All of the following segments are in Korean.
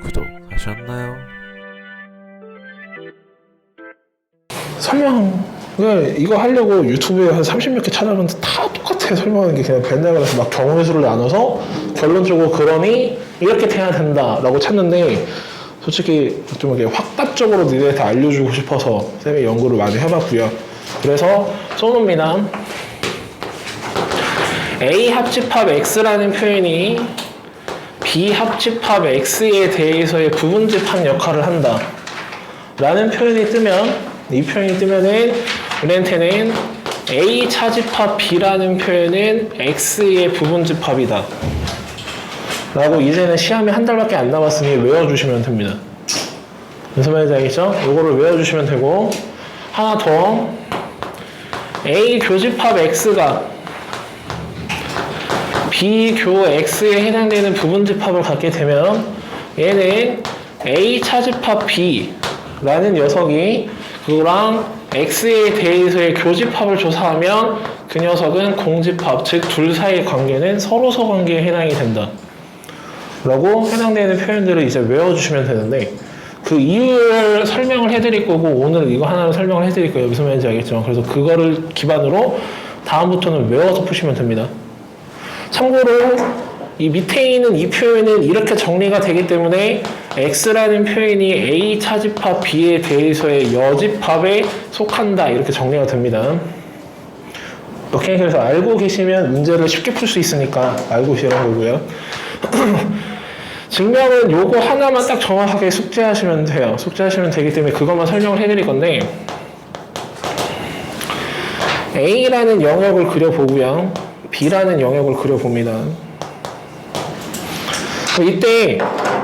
구독하셨나요? 설명을 이거 하려고 유튜브에 한 30몇 개 찾아봤는데 다 똑같아. 설명하는 게 그냥 벤다그라서 막 경우의 수를 나눠서 결론적으로 그러니 이렇게 돼야 된다 라고 찾는데, 솔직히 좀 이렇게 확답적으로 니들한테 알려주고 싶어서 쌤이 연구를 많이 해봤고요. 그래서 쏘놉니다. A 합집합 X라는 표현이 B 합집합 X에 대해서의 부분집합 역할을 한다 라는 표현이 뜨면, 이 표현이 뜨면은 우리한테는 A 차집합 B라는 표현은 X의 부분집합이다 라고 이제는 시험이 한 달밖에 안 남았으니 외워주시면 됩니다. 무슨 말인지 알겠죠? 요거를 외워주시면 되고, 하나 더, A 교집합 X가 B 교 X에 해당되는 부분집합을 갖게 되면 얘는 A 차집합 B라는 녀석이 그거랑 X에 대해서의 교집합을 조사하면 그 녀석은 공집합, 즉 둘 사이의 관계는 서로서 관계에 해당이 된다 라고 해당되는 표현들을 이제 외워주시면 되는데, 그 이유를 설명을 해드릴 거고 오늘 이거 하나를 설명을 해드릴 거예요. 무슨 말인지 알겠지만, 그래서 그거를 기반으로 다음부터는 외워서 푸시면 됩니다. 참고로 이 밑에 있는 이 표현은 이렇게 정리가 되기 때문에 X라는 표현이 A 차집합 B에 대해서의 여집합에 속한다 이렇게 정리가 됩니다. 오케이, 그래서 알고 계시면 문제를 쉽게 풀 수 있으니까 알고 계시는 거고요. 증명은 요거 하나만 딱 정확하게 숙지하시면 돼요. 숙지하시면 되기 때문에 그것만 설명을 해드릴 건데, A라는 영역을 그려보고요, B라는 영역을 그려봅니다. 이때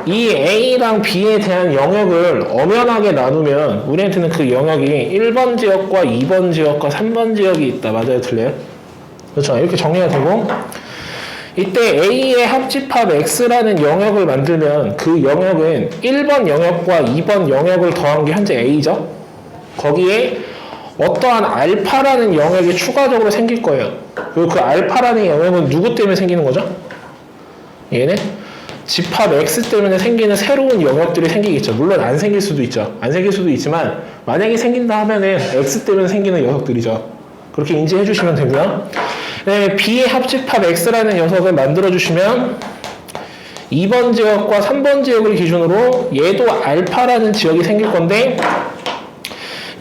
이 A랑 B에 대한 영역을 엄연하게 나누면 우리한테는 그 영역이 1번 지역과 2번 지역과 3번 지역이 있다. 맞아요? 틀려요? 그렇죠? 이렇게 정리가 되고, 이때 A의 합집합 X라는 영역을 만들면 그 영역은 1번 영역과 2번 영역을 더한 게 현재 A죠? 거기에 어떠한 알파라는 영역이 추가적으로 생길 거예요. 그리고 그 알파라는 영역은 누구 때문에 생기는 거죠? 얘는 집합 X 때문에 생기는 새로운 영역들이 생기겠죠. 물론 안 생길 수도 있죠. 안 생길 수도 있지만 만약에 생긴다 하면은 X 때문에 생기는 녀석들이죠. 그렇게 인지해 주시면 되고요. 네, B의 합집합 X라는 녀석을 만들어 주시면 2번 지역과 3번 지역을 기준으로 얘도 알파라는 지역이 생길 건데,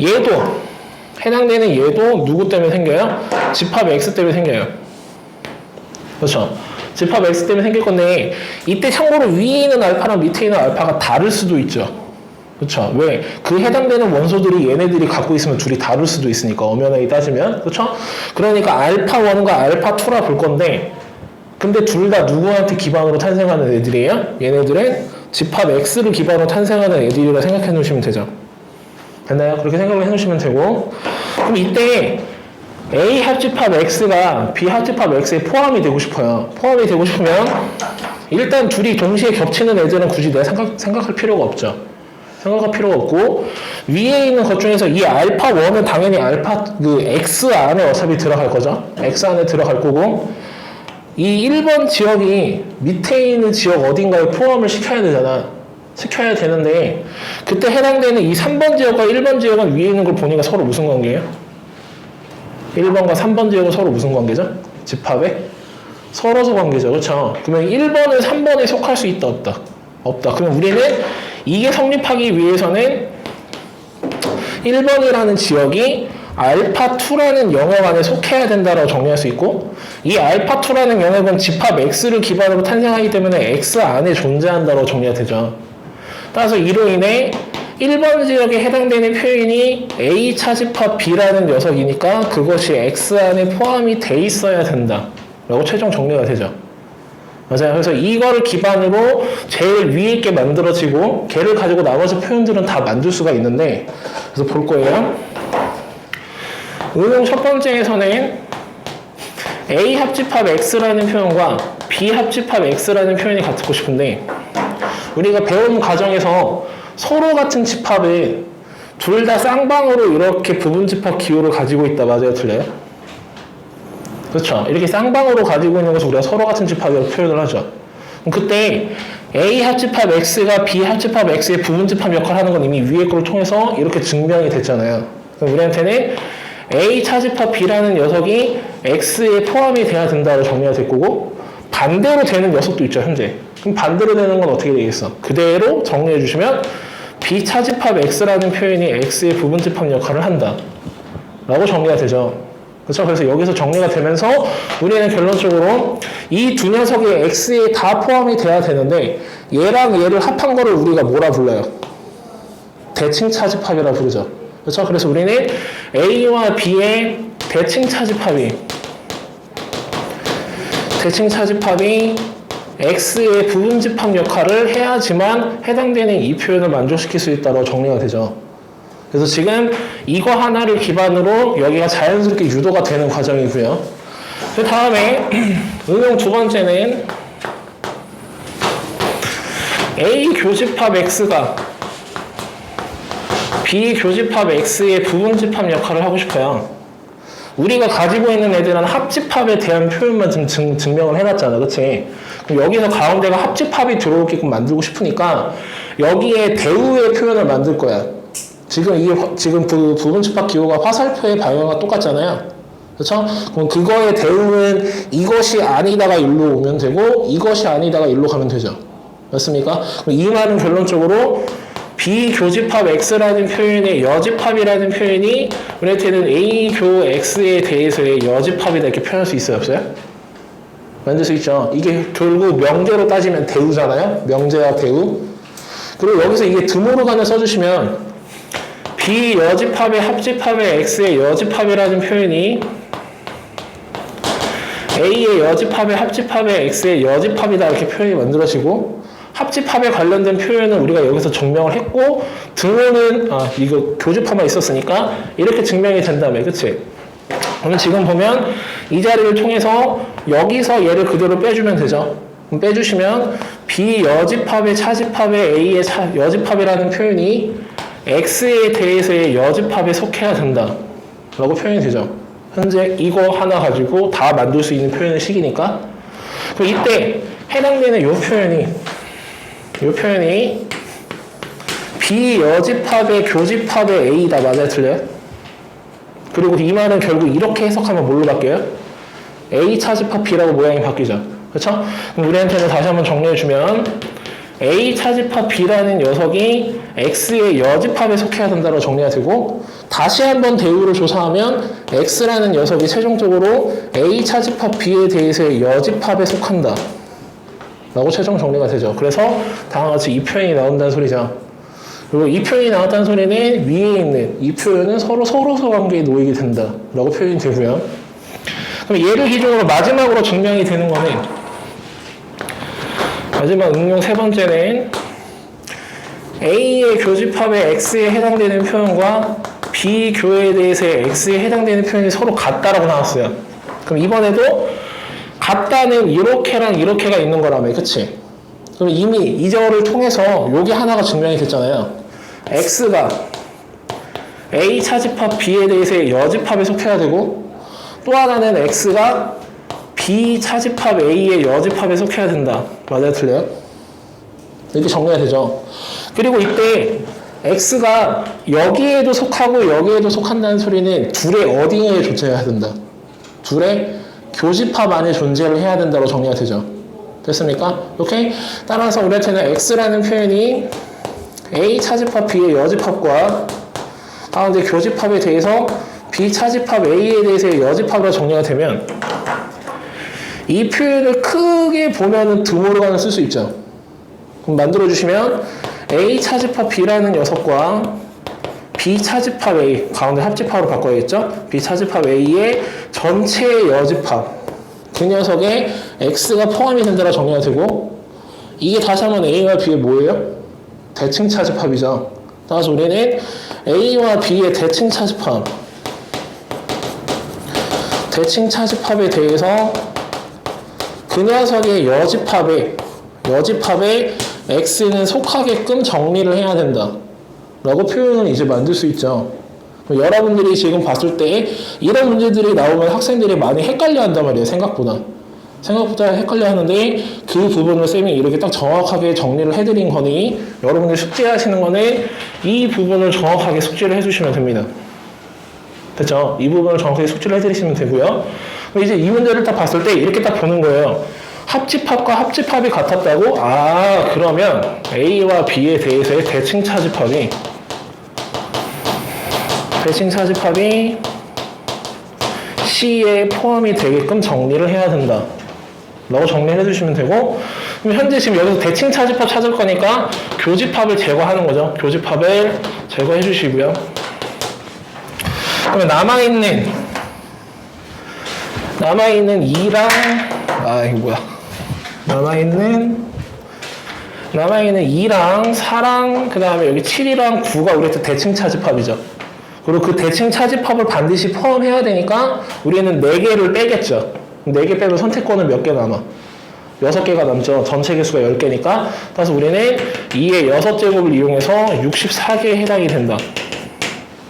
얘도 해당되는 얘도 누구 때문에 생겨요? 집합 X 때문에 생겨요. 그렇죠? 집합 X 때문에 생길 건데, 이때 참고로 위에 있는 알파랑 밑에 있는 알파가 다를 수도 있죠. 그렇죠? 왜? 그 해당되는 원소들이 얘네들이 갖고 있으면 둘이 다를 수도 있으니까, 엄연하게 따지면. 그렇죠? 그러니까 알파 1과 알파 2라 볼 건데, 근데 둘 다 누구한테 기반으로 탄생하는 애들이에요? 얘네들은 집합 X를 기반으로 탄생하는 애들이라 생각해 놓으시면 되죠. 됐나요? 그렇게 생각을 해 놓으시면 되고, 그럼 이때 A 합집합 X가 B 합집합 X에 포함이 되고 싶어요. 포함이 되고 싶으면 일단 둘이 동시에 겹치는 애들은 굳이 내가 생각할 필요가 없죠. 생각할 필요가 없고, 위에 있는 것 중에서 이 알파 1은 당연히 알파 그 X 안에 어차피 들어갈 거죠. X 안에 들어갈 거고, 이 1번 지역이 밑에 있는 지역 어딘가에 포함을 시켜야 되잖아. 시켜야 되는데, 그때 해당되는 이 3번 지역과 1번 지역은 위에 있는 걸 보니까 서로 무슨 관계예요? 1번과 3번 지역은 서로 무슨 관계죠? 집합에? 서로서 관계죠. 그렇죠? 그러면 1번은 3번에 속할 수 있다, 없다? 없다. 그럼 우리는 이게 성립하기 위해서는 1번이라는 지역이 알파2라는 영역 안에 속해야 된다라고 정리할 수 있고, 이 알파2라는 영역은 집합 X를 기반으로 탄생하기 때문에 X 안에 존재한다고 정리가 되죠. 따라서 이로 인해 1번 지역에 해당되는 표현이 A 차집합 B라는 녀석이니까 그것이 X 안에 포함이 돼 있어야 된다 라고 최종 정리가 되죠. 맞아요. 그래서 이거를 기반으로 제일 위에 있게 만들어지고, 걔를 가지고 나머지 표현들은 다 만들 수가 있는데, 그래서 볼 거예요. 응용 첫 번째에서는 A 합집합 X라는 표현과 B 합집합 X라는 표현이 같고 싶은데, 우리가 배운 과정에서 서로 같은 집합에 둘 다 쌍방으로 이렇게 부분집합 기호를 가지고 있다. 맞아요? 틀려요? 그렇죠. 이렇게 쌍방으로 가지고 있는 것을 우리가 서로 같은 집합이라고 표현을 하죠. 그때 A 합집합 X가 B 합집합 X의 부분집합 역할을 하는 건 이미 위의 걸 통해서 이렇게 증명이 됐잖아요. 그럼 우리한테는 A 차집합 B라는 녀석이 X에 포함이 돼야 된다고 정리가 될 거고, 반대로 되는 녀석도 있죠, 현재. 그럼 반대로 되는 건 어떻게 되겠어? 그대로 정리해 주시면 B 차집합 X라는 표현이 X의 부분집합 역할을 한다 라고 정리가 되죠. 그렇죠? 그래서 여기서 정리가 되면서 우리는 결론적으로 이 두 녀석이 X에 다 포함이 돼야 되는데, 얘랑 얘를 합한 거를 우리가 뭐라 불러요? 대칭 차집합이라 부르죠. 그렇죠? 그래서 우리는 A와 B의 대칭 차집합이 X의 부분집합 역할을 해야지만 해당되는 이 표현을 만족시킬 수 있다고 정리가 되죠. 그래서 지금 이거 하나를 기반으로 여기가 자연스럽게 유도가 되는 과정이고요. 그 다음에 응용 두 번째는 A 교집합 X가 B 교집합 X의 부분집합 역할을 하고 싶어요. 우리가 가지고 있는 애들은 합집합에 대한 표현만 지금 증명을 해놨잖아, 그치? 그럼 여기서 가운데가 합집합이 들어오게끔 만들고 싶으니까 여기에 대우의 표현을 만들 거야. 지금 그 부분집합 기호가 화살표의 방향과 똑같잖아요. 그렇죠? 그럼 그거의 대우는 이것이 아니다가 일로 오면 되고 이것이 아니다가 일로 가면 되죠. 맞습니까? 그럼 이 말은 결론적으로 비교집합 X라는 표현의 여집합이라는 표현이 우리한테는 A교 X에 대해서의 여집합이다 이렇게 표현할 수 있어요? 없어요? 만들 수 있죠. 이게 결국 명제로 따지면 대우잖아요. 명제와 대우. 그리고 여기서 이게 드모르간을 써주시면 비여집합의 합집합의 X의 여집합이라는 표현이 A의 여집합의 합집합의 X의 여집합이다 이렇게 표현이 만들어지고, 합집합에 관련된 표현은 우리가 여기서 증명을 했고, 등호는 이거 교집합만 있었으니까 이렇게 증명이 된다며, 그치? 그러면 지금 보면 이 자리를 통해서 여기서 얘를 그대로 빼주면 되죠. 그럼 빼주시면 비여집합의 차집합의 A의 여집합이라는 표현이 X에 대해서의 여집합에 속해야 된다 라고 표현이 되죠. 현재 이거 하나 가지고 다 만들 수 있는 표현의 식이니까. 그럼 이때 해당되는 이 표현이 비여집합의 교집합의 A다. 맞아요? 틀려요? 그리고 이 말은 결국 이렇게 해석하면 뭘로 바뀌어요? A 차집합 B라고 모양이 바뀌죠. 그렇죠? 그럼 우리한테는 다시 한번 정리해주면 A 차집합 B라는 녀석이 X의 여집합에 속해야 된다고 정리가 되고, 다시 한번 대우를 조사하면 X라는 녀석이 최종적으로 A 차집합 B에 대해서의 여집합에 속한다 라고 최종 정리가 되죠. 그래서 다음과 같이 이 표현이 나온다는 소리죠. 그리고 이 표현이 나왔다는 소리는 위에 있는 이 표현은 서로서 관계에 놓이게 된다 라고 표현이 되고요. 그럼 얘를 기준으로 마지막으로 증명이 되는 거는, 마지막 응용 세 번째는 A의 교집합의 X에 해당되는 표현과 B 교에 대해서의 X에 해당되는 표현이 서로 같다라고 나왔어요. 그럼 이번에도 같다는 이렇게랑 이렇게가 있는 거라며, 그치? 그럼 이미 이 저를 통해서 여기 하나가 증명이 됐잖아요. X가 A 차집합 B에 대해서의 여집합에 속해야 되고, 또 하나는 X가 B 차집합 A의 여집합에 속해야 된다. 맞아요? 틀려요? 이렇게 정리가 되죠. 그리고 이때 X가 여기에도 속하고 여기에도 속한다는 소리는 둘의 어디에 존재해야 된다. 둘의 교집합 안에 존재를 해야 된다고 정리가 되죠. 됐습니까? 오케이? 따라서 우리한테는 X라는 표현이 A 차집합 B의 여집합과 가운데 교집합에 대해서 B 차집합 A에 대해서의 여집합으로 정리가 되면, 이 표현을 크게 보면은 드모르간을 쓸 수 있죠. 그럼 만들어주시면 A 차집합 B라는 녀석과 B 차집합 A, 가운데 합집합으로 바꿔야겠죠? B 차집합 A의 전체의 여집합, 그 녀석에 X가 포함이 된다라 정리가 되고, 이게 다시 한번 A와 B의 뭐예요? 대칭 차집합이죠. 따라서 우리는 A와 B의 대칭 차집합에 대해서 그 녀석의 여집합에 X는 속하게끔 정리를 해야 된다 라고 표현을 이제 만들 수 있죠. 여러분들이 지금 봤을 때 이런 문제들이 나오면 학생들이 많이 헷갈려 한단 말이에요. 생각보다 생각보다 헷갈려 하는데 그 부분을 쌤이 이렇게 딱 정확하게 정리를 해드린 거니 여러분들 숙제하시는 거는 이 부분을 정확하게 숙지를 해주시면 됩니다. 됐죠? 이 부분을 정확하게 숙지를 해드리시면 되고요. 이제 이 문제를 딱 봤을 때 이렇게 딱 보는 거예요. 합집합과 합집합이 같았다고? 아, 그러면 A와 B에 대해서의 대칭 차집합이 C에 포함이 되게끔 정리를 해야 된다 라고 정리를 해주시면 되고, 그럼 현재 지금 여기서 대칭 차집합 찾을 거니까 교집합을 제거하는 거죠. 교집합을 제거해 주시고요. 그러면 남아있는 2랑 이거 뭐야, 남아있는 2랑 4랑 그 다음에 여기 7이랑 9가 우리 대칭 차집합이죠. 그리고 그 대칭 차집합을 반드시 포함해야 되니까 우리는 4개를 빼겠죠. 4개 빼면 선택권은 몇 개 남아? 6개가 남죠. 전체 개수가 10개니까. 그래서 우리는 2의 6제곱을 이용해서 64개에 해당이 된다.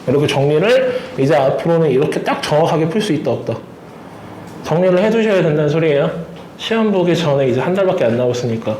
이렇게 정리를 이제 앞으로는 이렇게 딱 정확하게 풀 수 있다 없다. 정리를 해두셔야 된다는 소리예요. 시험 보기 전에 이제 한 달밖에 안 남았으니까.